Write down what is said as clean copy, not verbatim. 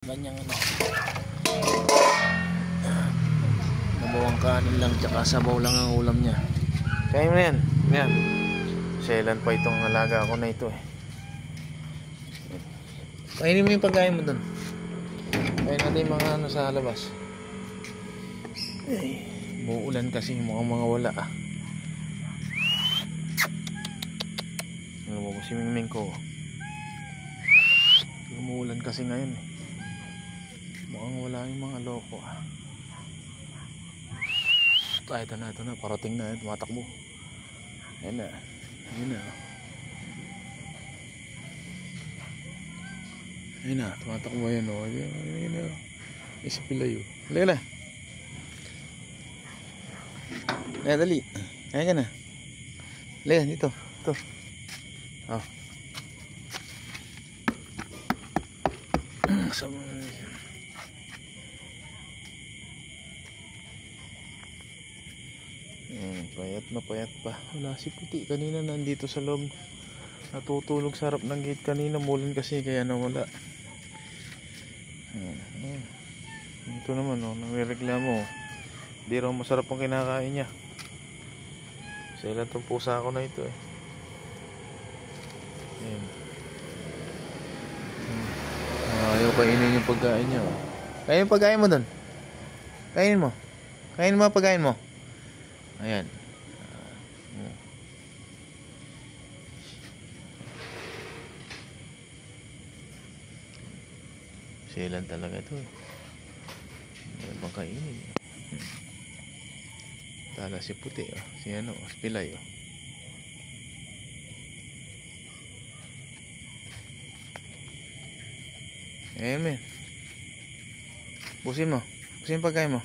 Ganyang ano. Nabawang kanin lang tsaka sabaw lang ang ulam niya. Kaya mo na yan. Yan. Selan pa itong alaga ko na ito eh. Kainin mo yung pagkain mo dun. Kain natin yung mga ano sa labas. Ay, muulan kasi mukhang mga wala ah. Ano mo si Mingming ko. Umuulan kasi ngayon eh. Mukhang wala yung mga loko ah. Ito na, parating na, tumatakbo. Ayan na, ayun na, tumatakbo yan o. Ayun na, isa pilay o. Halika na. Halika, dali. Ayan ka na. Halika, dito. Ito. Oh. Payat pa. Wala si Puti. Kanina nandito sa loob. Natutulog sa harap ng gate kanina. Mulan kasi kaya nawala. Ito naman oh, nangrereklamo. Hindi raw masarap ang kinakain niya. Sa ilan itong pusa ko na ito eh. Ayan. Ayaw kainin yung pagkain niya oh. Kainin yung pagkain mo dun. Kainin mo. Kainin mo ang pagkain mo. Ayan. Silan talaga ito. Ano bang kainin? Tala si Puti oh. Si ano, si Pilay oh. Ayan men. Busin mo. Busin pagkain mo.